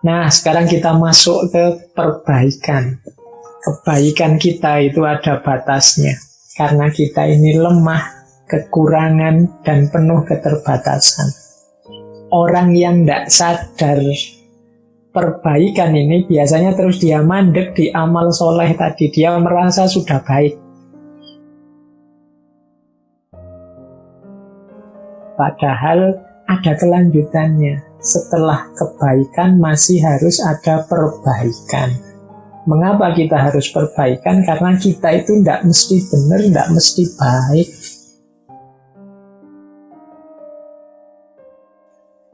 Nah, sekarang kita masuk ke perbaikan. Kebaikan kita itu ada batasnya. Karena kita ini lemah, kekurangan, dan penuh keterbatasan. Orang yang tidak sadar perbaikan ini biasanya terus dia mandek di amal soleh tadi. Dia merasa sudah baik. Padahal ada kelanjutannya. Setelah kebaikan masih harus ada perbaikan. Mengapa kita harus perbaikan? Karena kita itu tidak mesti benar, tidak mesti baik.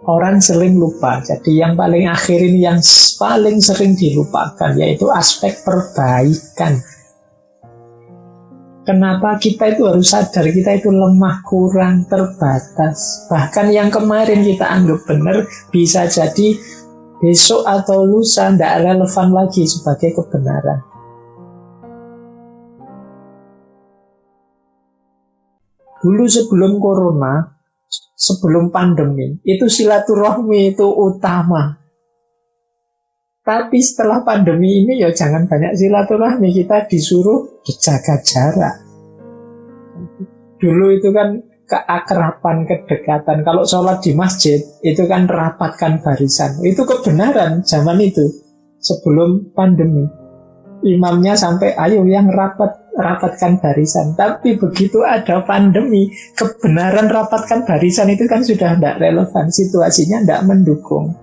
Orang sering lupa. Jadi yang paling akhir ini yang paling sering dilupakan, yaitu aspek perbaikan. Kenapa kita itu harus sadar kita itu lemah, kurang, terbatas. Bahkan yang kemarin kita anggap benar bisa jadi besok atau lusa tidak relevan lagi sebagai kebenaran. Dulu sebelum corona, sebelum pandemi, itu silaturahmi itu utama. Tapi setelah pandemi ini ya jangan banyak silaturahmi, kita disuruh jaga jarak. Dulu itu kan keakraban, kedekatan. Kalau sholat di masjid, itu kan rapatkan barisan. Itu kebenaran zaman itu, sebelum pandemi. Imamnya sampai, ayo yang rapatkan barisan. Tapi begitu ada pandemi, kebenaran rapatkan barisan itu kan sudah tidak relevan. Situasinya tidak mendukung.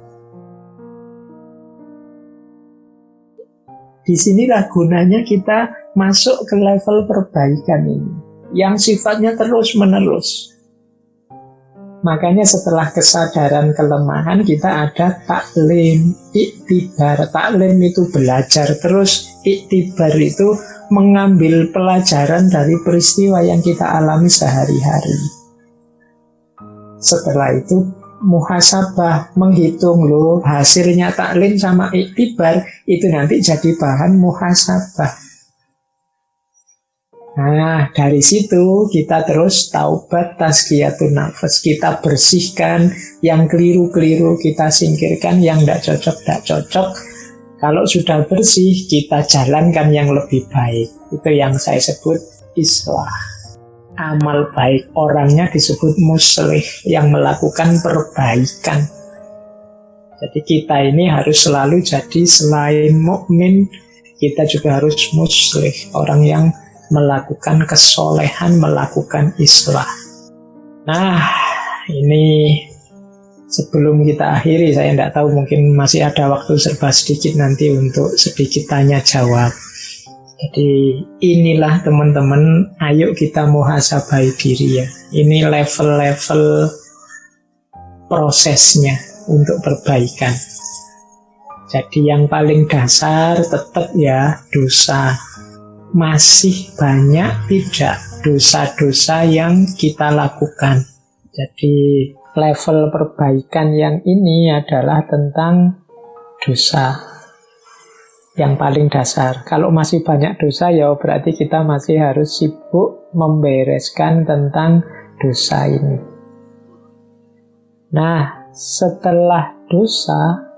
Disinilah gunanya kita masuk ke level perbaikan ini, yang sifatnya terus-menerus. Makanya setelah kesadaran kelemahan kita ada taklim, iktibar. Taklim itu belajar terus, iktibar itu mengambil pelajaran dari peristiwa yang kita alami sehari-hari. Setelah itu muhasabah, menghitung loh hasilnya taklim sama iktibar itu nanti jadi bahan muhasabah. Nah, dari situ kita terus taubat, tazkiyatun nafas. Kita bersihkan yang keliru-keliru, kita singkirkan yang tidak cocok. Kalau sudah bersih, kita jalankan yang lebih baik. Itu yang saya sebut islah. Amal baik, orangnya disebut muslih, yang melakukan perbaikan. Jadi kita ini harus selalu jadi selain mukmin, kita juga harus muslih, orang yang melakukan kesolehan, melakukan islah. Nah, ini sebelum kita akhiri, saya tidak tahu, mungkin masih ada waktu serba sedikit nanti untuk sedikit tanya jawab. Jadi inilah teman-teman, ayo kita muhasabai diri ya. Ini level-level prosesnya untuk perbaikan. Jadi yang paling dasar tetap ya dosa. Masih banyak tidak dosa-dosa yang kita lakukan. Jadi level perbaikan yang ini adalah tentang dosa yang paling dasar. Kalau masih banyak dosa ya berarti kita masih harus sibuk membereskan tentang dosa ini. Nah, setelah dosa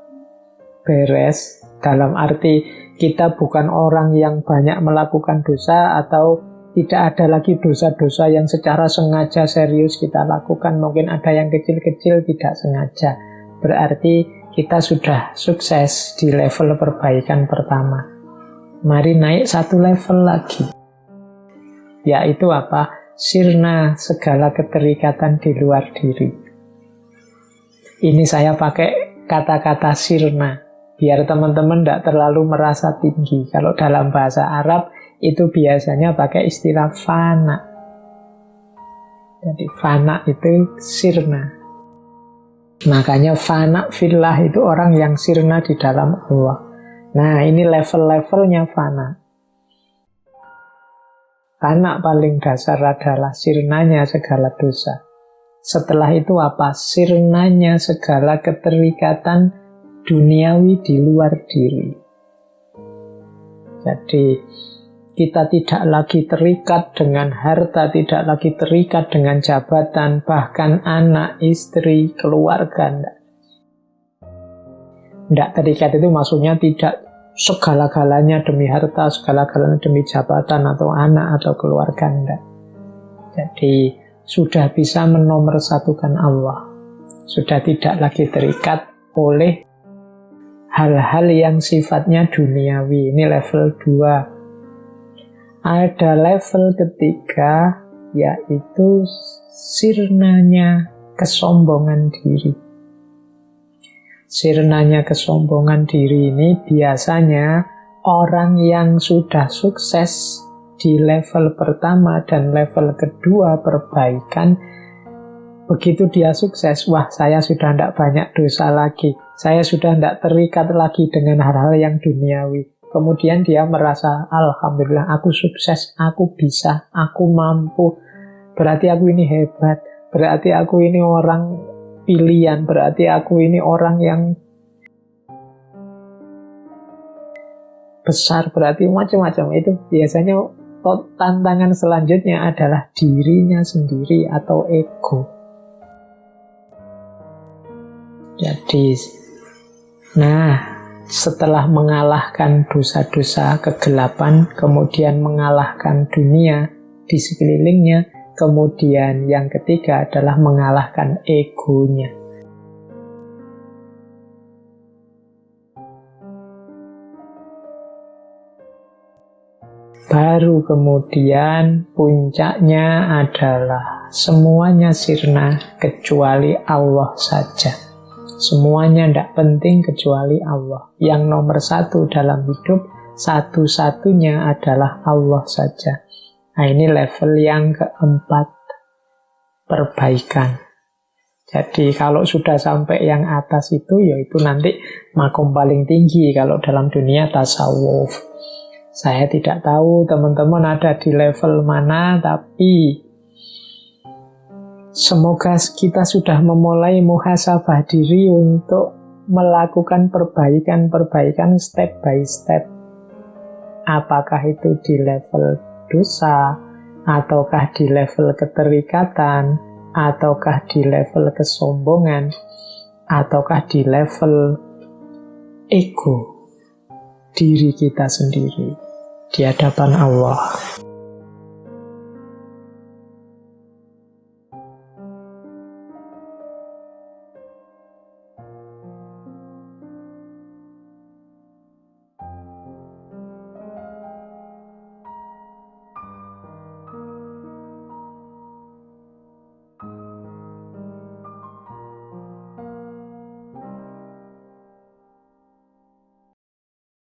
beres, dalam arti kita bukan orang yang banyak melakukan dosa atau tidak ada lagi dosa-dosa yang secara sengaja serius kita lakukan. Mungkin ada yang kecil-kecil tidak sengaja. Berarti kita sudah sukses di level perbaikan pertama. Mari naik satu level lagi. Yaitu apa? Sirna segala keterikatan di luar diri. Ini saya pakai kata-kata sirna, biar teman-teman tidak terlalu merasa tinggi. Kalau dalam bahasa Arab itu biasanya pakai istilah fana. Jadi fana itu sirna. Makanya fana fillah itu orang yang sirna di dalam Allah. Nah, ini level-levelnya fana. Fana paling dasar adalah sirnanya segala dosa. Setelah itu apa? Sirnanya segala keterikatan duniawi di luar diri. Jadi kita tidak lagi terikat dengan harta, tidak lagi terikat dengan jabatan, bahkan anak, istri, keluarga. Tidak terikat itu maksudnya tidak segala-galanya demi harta, segala-galanya demi jabatan atau anak atau keluarga, enggak. Jadi sudah bisa menomorsatukan Allah. Sudah tidak lagi terikat oleh hal-hal yang sifatnya duniawi. Ini level 2. Ada level ketiga, yaitu sirnanya kesombongan diri. Sirnanya kesombongan diri ini biasanya orang yang sudah sukses di level pertama dan level kedua perbaikan, begitu dia sukses, wah saya sudah tidak banyak dosa lagi, saya sudah tidak terikat lagi dengan hal-hal yang duniawi. Kemudian dia merasa, alhamdulillah aku sukses, aku bisa, aku mampu, berarti aku ini hebat, berarti aku ini orang pilihan, berarti aku ini orang yang besar, berarti macam-macam. Itu biasanya tantangan selanjutnya adalah dirinya sendiri atau ego. Jadi, setelah mengalahkan dosa-dosa kegelapan, kemudian mengalahkan dunia di sekelilingnya, kemudian yang ketiga adalah mengalahkan egonya. Baru kemudian puncaknya adalah semuanya sirna kecuali Allah saja. Semuanya tidak penting kecuali Allah. Yang nomor satu dalam hidup, satu-satunya adalah Allah saja. Nah, ini level yang keempat, perbaikan. Jadi kalau sudah sampai yang atas itu, yaitu nanti makom paling tinggi kalau dalam dunia tasawuf. Saya tidak tahu teman-teman ada di level mana, tapi semoga kita sudah memulai muhasabah diri untuk melakukan perbaikan-perbaikan step by step. Apakah itu di level dosa, ataukah di level keterikatan, ataukah di level kesombongan, ataukah di level ego diri kita sendiri di hadapan Allah.